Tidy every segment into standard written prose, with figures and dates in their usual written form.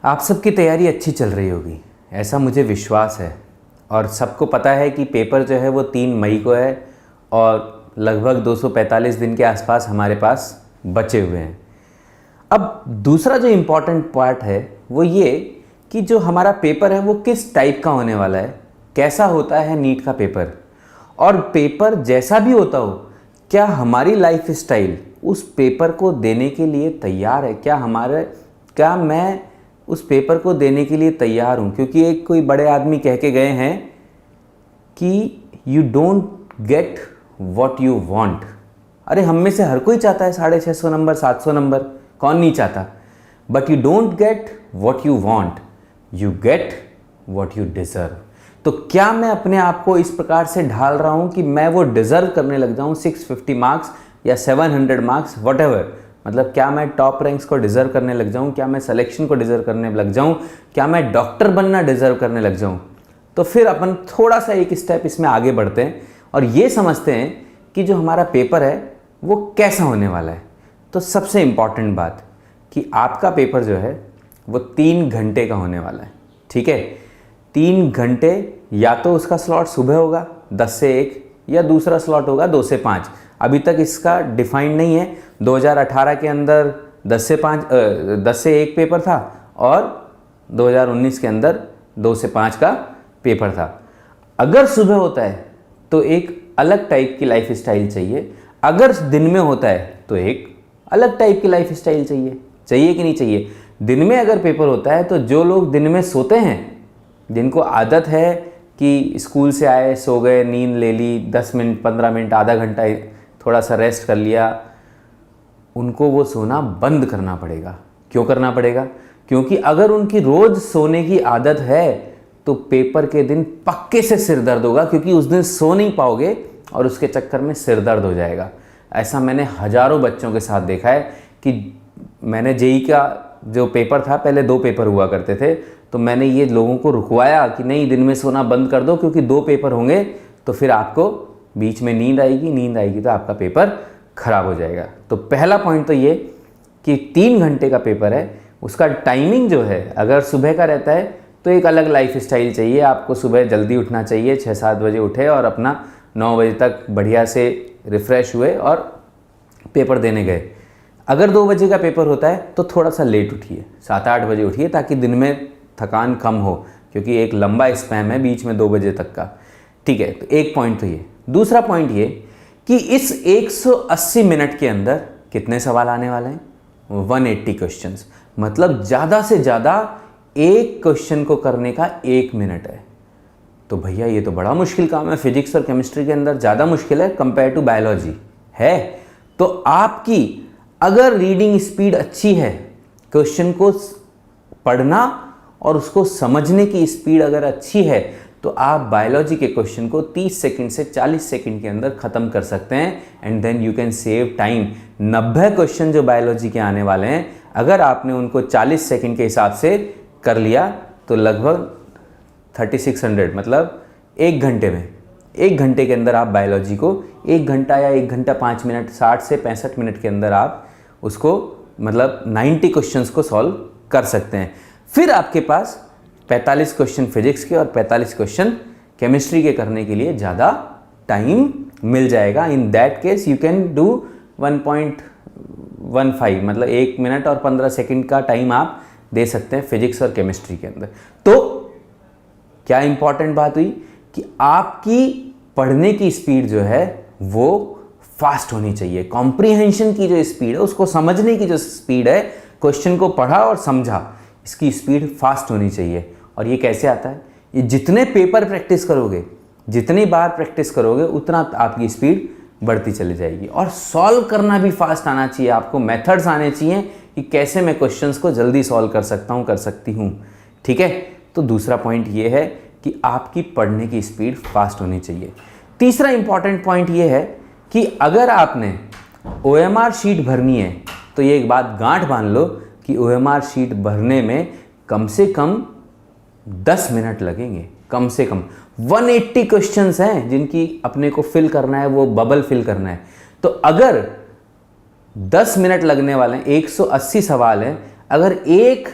आप सबकी तैयारी अच्छी चल रही होगी, ऐसा मुझे विश्वास है। और सबको पता है कि पेपर जो है वो 3 मई को है और लगभग 245 दिन के आसपास हमारे पास बचे हुए हैं। अब दूसरा जो इम्पॉर्टेंट पार्ट है वो ये कि जो हमारा पेपर है वो किस टाइप का होने वाला है, कैसा होता है नीट का पेपर, और पेपर जैसा भी होता हो क्या हमारी लाइफ स्टाइल उस पेपर को देने के लिए तैयार है, क्या मैं उस पेपर को देने के लिए तैयार हूँ। क्योंकि एक कोई बड़े आदमी कह के गए हैं कि you don't get what you want. अरे हम में से हर कोई चाहता है 650 नंबर 700 नंबर, कौन नहीं चाहता। But you don't get what you want, you get what you deserve. तो क्या मैं अपने आप को इस प्रकार से ढाल रहा हूँ कि मैं वो डिज़र्व करने लग जाऊँ 650 मार्क्स या 700 मार्क्स वॉटेवर, मतलब क्या मैं टॉप रैंक्स को डिज़र्व करने लग जाऊँ, क्या मैं सिलेक्शन को डिज़र्व करने लग जाऊँ, क्या मैं डॉक्टर बनना डिज़र्व करने लग जाऊँ। तो फिर अपन थोड़ा सा एक स्टेप इसमें आगे बढ़ते हैं और ये समझते हैं कि जो हमारा पेपर है वो कैसा होने वाला है। तो सबसे इम्पॉर्टेंट बात कि आपका पेपर जो है वो 3 घंटे का होने वाला है, ठीक है। 3 घंटे, या तो उसका स्लॉट सुबह होगा 10 से 1 या दूसरा स्लॉट होगा 2 से 5। अभी तक इसका डिफाइंड नहीं है। 2018 के अंदर 10 से 1 पेपर था और 2019 के अंदर 2 से 5 का पेपर था। अगर सुबह होता है तो एक अलग टाइप की लाइफ स्टाइल चाहिए, अगर दिन में होता है तो एक अलग टाइप की लाइफ स्टाइल चाहिए कि नहीं चाहिए। दिन में अगर पेपर होता है तो जो लोग दिन में सोते हैं, जिनको आदत है कि स्कूल से आए सो गए, नींद ले ली, 10 मिनट 15 मिनट आधा घंटा थोड़ा सा रेस्ट कर लिया, उनको वो सोना बंद करना पड़ेगा। क्यों करना पड़ेगा? क्योंकि अगर उनकी रोज़ सोने की आदत है तो पेपर के दिन पक्के से सिर दर्द होगा, क्योंकि उस दिन सो नहीं पाओगे और उसके चक्कर में सिर दर्द हो जाएगा। ऐसा मैंने हज़ारों बच्चों के साथ देखा है कि मैंने जेईई का जो पेपर था, पहले 2 पेपर हुआ करते थे, तो मैंने ये लोगों को रुकवाया कि नहीं, दिन में सोना बंद कर दो, क्योंकि 2 पेपर होंगे तो फिर आपको बीच में नींद आएगी तो आपका पेपर खराब हो जाएगा। तो पहला पॉइंट तो ये कि 3 घंटे का पेपर है, उसका टाइमिंग जो है अगर सुबह का रहता है तो एक अलग लाइफ स्टाइल चाहिए। आपको सुबह जल्दी उठना चाहिए, 6-7 बजे उठे और अपना 9 बजे तक बढ़िया से रिफ़्रेश हुए और पेपर देने गए। अगर 2 बजे का पेपर होता है तो थोड़ा सा लेट उठिए, 7-8 बजे उठिए, ताकि दिन में थकान कम हो, क्योंकि एक लंबा स्पैम है बीच में 2 बजे तक का, ठीक है। तो एक पॉइंट तो ये। दूसरा पॉइंट ये कि इस 180 मिनट के अंदर कितने सवाल आने वाले हैं? 180 क्वेश्चंस, मतलब ज़्यादा से ज़्यादा एक क्वेश्चन को करने का 1 मिनट है। तो भैया ये तो बड़ा मुश्किल काम है। फिजिक्स और केमिस्ट्री के अंदर ज़्यादा मुश्किल है कंपेयर टू बायोलॉजी है। तो आपकी अगर रीडिंग स्पीड अच्छी है, क्वेश्चन को पढ़ना और उसको समझने की स्पीड अगर अच्छी है, तो आप बायोलॉजी के क्वेश्चन को 30 सेकंड से 40 सेकंड के अंदर ख़त्म कर सकते हैं and then you can save time. 90 question जो बायोलॉजी के आने वाले हैं, अगर आपने उनको 40 सेकंड के हिसाब से कर लिया तो लगभग 3600, मतलब 1 घंटे में, 1 घंटे के अंदर आप बायोलॉजी को 1 घंटा या 1 घंटा 5 मिनट, 60 से 65 मिनट के अंदर आप उसको मतलब 90 क्वेश्चंस को सॉल्व कर सकते हैं। फिर आपके पास 45 क्वेश्चन फिजिक्स के और 45 क्वेश्चन केमिस्ट्री के करने के लिए ज़्यादा टाइम मिल जाएगा। In that case you can do 1.15, मतलब 1 मिनट और 15 सेकंड का टाइम आप दे सकते हैं फिजिक्स और केमिस्ट्री के अंदर। तो क्या इंपॉर्टेंट बात हुई कि आपकी पढ़ने की स्पीड जो है वो फास्ट होनी चाहिए। कॉम्प्रीहेंशन की जो स्पीड है, उसको समझने की जो स्पीड है, क्वेश्चन को पढ़ा और समझा, इसकी स्पीड फास्ट होनी चाहिए। और ये कैसे आता है? ये जितने पेपर प्रैक्टिस करोगे, जितनी बार प्रैक्टिस करोगे, उतना आपकी स्पीड बढ़ती चली जाएगी। और सॉल्व करना भी फास्ट आना चाहिए, आपको मेथड्स आने चाहिए कि कैसे मैं क्वेश्चंस को जल्दी सॉल्व कर सकता हूँ, कर सकती हूँ, ठीक है। तो दूसरा पॉइंट ये है कि आपकी पढ़ने की स्पीड फास्ट होनी चाहिए। तीसरा इंपॉर्टेंट पॉइंट ये है कि अगर आपने OMR शीट भरनी है तो ये एक बात गांठ बांध लो कि OMR शीट भरने में कम से कम 10 मिनट लगेंगे, कम से कम। 180 क्वेश्चंस हैं जिनकी अपने को फिल करना है, वो बबल फिल करना है। तो अगर 10 मिनट लगने वाले हैं, 180 सवाल हैं, अगर एक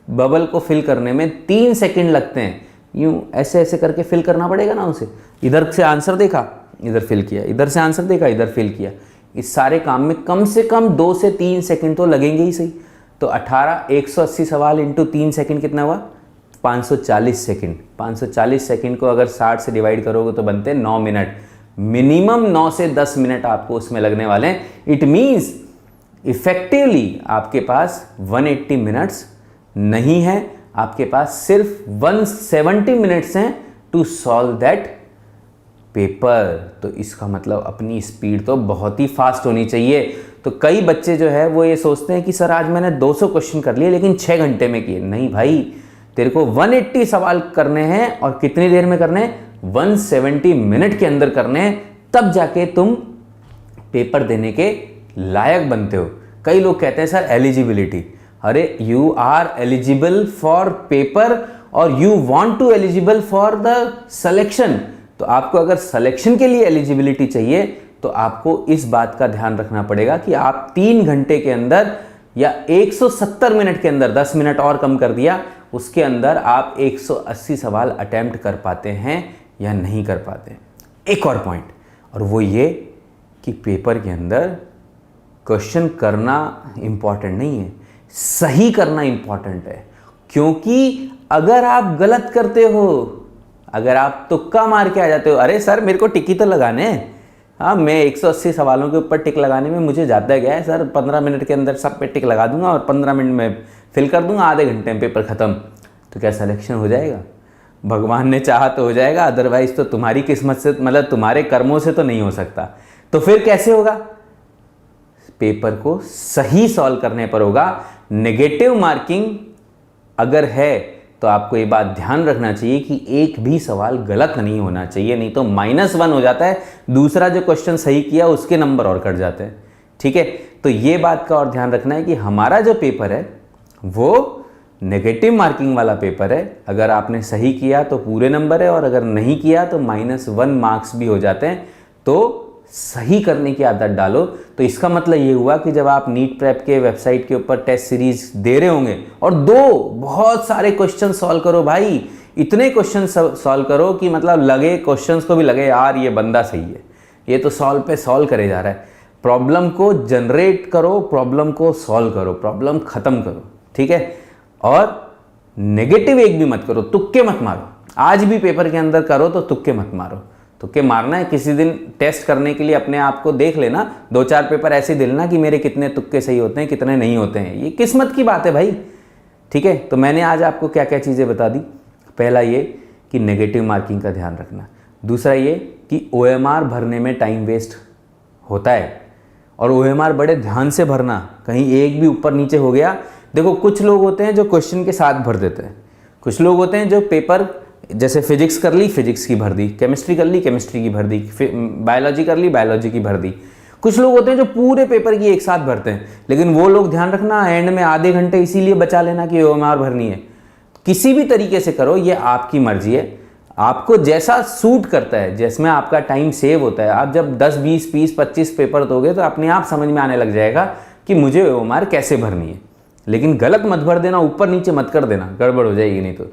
बबल को फिल करने में 3 सेकंड लगते हैं। यूं ऐसे ऐसे करके फिल करना पड़ेगा ना उसे। इधर से आंसर देखा, इधर फिल किया, इधर से आंसर देखा, इधर फिल किया। इस सारे काम में कम से कम 2 से 3 सेकंड तो लगेंगे ही सही। तो 180 सवाल इंटू 3 सेकंड कितना हुआ? 540 सेकंड। 540 सेकंड को अगर 60 से डिवाइड करोगे तो बनते हैं 9 मिनट। मिनिमम 9 से 10 मिनट आपको उसमें लगने वाले हैं। इट मीन्स इफेक्टिवली आपके पास 180 मिनट्स नहीं है, आपके पास सिर्फ 170 मिनट्स हैं टू सॉल्व दैट पेपर। तो इसका मतलब अपनी स्पीड तो बहुत ही फास्ट होनी चाहिए। तो कई बच्चे जो है वो ये सोचते हैं कि सर आज मैंने 200 क्वेश्चन कर लिए लेकिन 6 घंटे में किए। नहीं भाई, तेरे को 180 सवाल करने हैं और कितनी देर में करने हैं? 170 मिनट के अंदर करने हैं, तब जाके तुम पेपर देने के लायक बनते हो। कई लोग कहते हैं सर एलिजिबिलिटी, अरे you are eligible for paper और you want to eligible for the selection. तो आपको अगर सिलेक्शन के लिए एलिजिबिलिटी चाहिए तो आपको इस बात का ध्यान रखना पड़ेगा कि आप 3 घंटे के अंदर या 170 मिनट के अंदर, 10 मिनट और कम कर दिया, उसके अंदर आप 180 सवाल अटेम्प्ट कर पाते हैं या नहीं कर पाते। एक और पॉइंट, और वो ये कि पेपर के अंदर क्वेश्चन करना इंपॉर्टेंट नहीं है, सही करना इंपॉर्टेंट है। क्योंकि अगर आप गलत करते हो, अगर आप तुक्का मार के आ जाते हो, अरे सर मेरे को टिक ही तो लगाने हैं, हाँ मैं 180 सवालों के ऊपर टिक लगाने में मुझे ज़्यादा गया है सर, 15 मिनट के अंदर सब पे टिक लगा दूंगा और 15 मिनट में फिल कर दूंगा, आधे घंटे में पेपर ख़त्म। तो क्या सिलेक्शन हो जाएगा? भगवान ने चाहा तो हो जाएगा, अदरवाइज तो तुम्हारी किस्मत से, मतलब तुम्हारे कर्मों से तो नहीं हो सकता। तो फिर कैसे होगा? पेपर को सही सॉल्व करने पर होगा। नेगेटिव मार्किंग अगर है तो आपको ये बात ध्यान रखना चाहिए कि एक भी सवाल गलत नहीं होना चाहिए, नहीं तो -1 हो जाता है, दूसरा जो क्वेश्चन सही किया उसके नंबर और कट जाते हैं। ठीक है, तो ये बात का और ध्यान रखना है कि हमारा जो पेपर है वो नेगेटिव मार्किंग वाला पेपर है। अगर आपने सही किया तो पूरे नंबर है और अगर नहीं किया तो -1 मार्क्स भी हो जाते हैं। तो सही करने की आदत डालो। तो इसका मतलब ये हुआ कि जब आप नीट प्रेप के वेबसाइट के ऊपर टेस्ट सीरीज दे रहे होंगे और बहुत सारे क्वेश्चन सॉल्व करो भाई, इतने क्वेश्चन सॉल्व करो कि मतलब लगे, क्वेश्चंस को भी लगे यार ये बंदा सही है, ये तो सॉल्व पे सॉल्व करे जा रहा है। प्रॉब्लम को जनरेट करो, प्रॉब्लम को सॉल्व करो, प्रॉब्लम खत्म करो। ठीक है, और नेगेटिव एक भी मत करो, तुक्के मत मारो। आज भी पेपर के अंदर करो तो तुक्के मत मारो। तुक्के मारना है किसी दिन टेस्ट करने के लिए अपने आप को देख लेना, 2-4 पेपर ऐसे दे लेना कि मेरे कितने तुक्के सही होते हैं, कितने नहीं होते हैं। ये किस्मत की बात है भाई। ठीक है, तो मैंने आज आपको क्या क्या चीज़ें बता दी। पहला ये कि नेगेटिव मार्किंग का ध्यान रखना। दूसरा ये कि OMR भरने में टाइम वेस्ट होता है और OMR बड़े ध्यान से भरना, कहीं एक भी ऊपर नीचे हो गया। देखो कुछ लोग होते हैं जो क्वेश्चन के साथ भर देते हैं, कुछ लोग होते हैं जो पेपर जैसे फिजिक्स कर ली, फिजिक्स की भर दी, केमिस्ट्री कर ली, केमिस्ट्री की भर दी, बायोलॉजी कर ली, बायोलॉजी की भर दी। कुछ लोग होते हैं जो पूरे पेपर की एक साथ भरते हैं, लेकिन वो लोग ध्यान रखना एंड में आधे घंटे इसीलिए बचा लेना कि OMR भरनी है। किसी भी तरीके से करो, ये आपकी मर्जी है, आपको जैसा सूट करता है, जिसमें आपका टाइम सेव होता है। आप जब 10, 20, 20, 25 पेपर दोगे तो अपने आप समझ में आने लग जाएगा कि मुझे OMR कैसे भरनी है। लेकिन गलत मत भर देना, ऊपर नीचे मत कर देना, गड़बड़ हो जाएगी। नहीं तो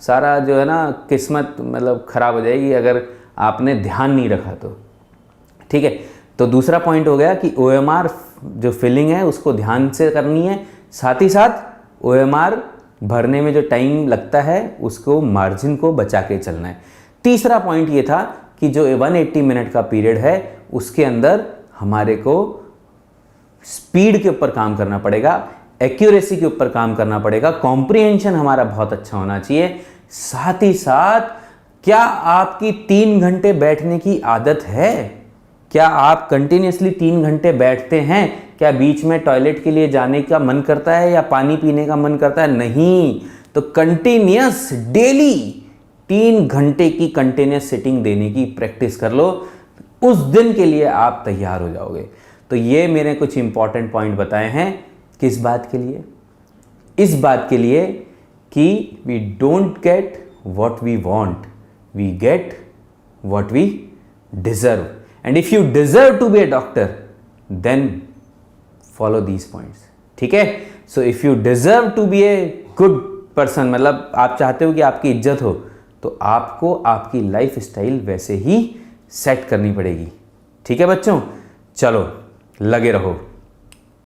सारा जो है ना किस्मत मतलब ख़राब हो जाएगी अगर आपने ध्यान नहीं रखा तो। ठीक है, तो दूसरा पॉइंट हो गया कि OMR जो फिलिंग है उसको ध्यान से करनी है, साथ ही साथ OMR भरने में जो टाइम लगता है उसको मार्जिन को बचा के चलना है। तीसरा पॉइंट ये था कि जो 180 मिनट का पीरियड है उसके अंदर हमारे को स्पीड के ऊपर काम करना पड़ेगा, एक्यूरेसी के ऊपर काम करना पड़ेगा, कॉम्प्रिहेंशन हमारा बहुत अच्छा होना चाहिए। साथ ही साथ क्या आपकी 3 घंटे बैठने की आदत है? क्या आप कंटिन्यूसली 3 घंटे बैठते हैं? क्या बीच में टॉयलेट के लिए जाने का मन करता है या पानी पीने का मन करता है? नहीं। तो कंटिन्यूस डेली 3 घंटे की कंटिन्यूस सिटिंग देने की प्रैक्टिस कर लो, उस दिन के लिए आप तैयार हो जाओगे। तो ये मेरे कुछ इंपॉर्टेंट पॉइंट बताए हैं। किस बात के लिए? इस बात के लिए कि we don't get what we want, we get what we deserve. And if you deserve to be a doctor then follow these points. ठीक है, so if you deserve to be a good person, मतलब आप चाहते हो कि आपकी इज्जत हो, तो आपको आपकी लाइफ स्टाइल वैसे ही सेट करनी पड़ेगी। ठीक है बच्चों, चलो लगे रहो।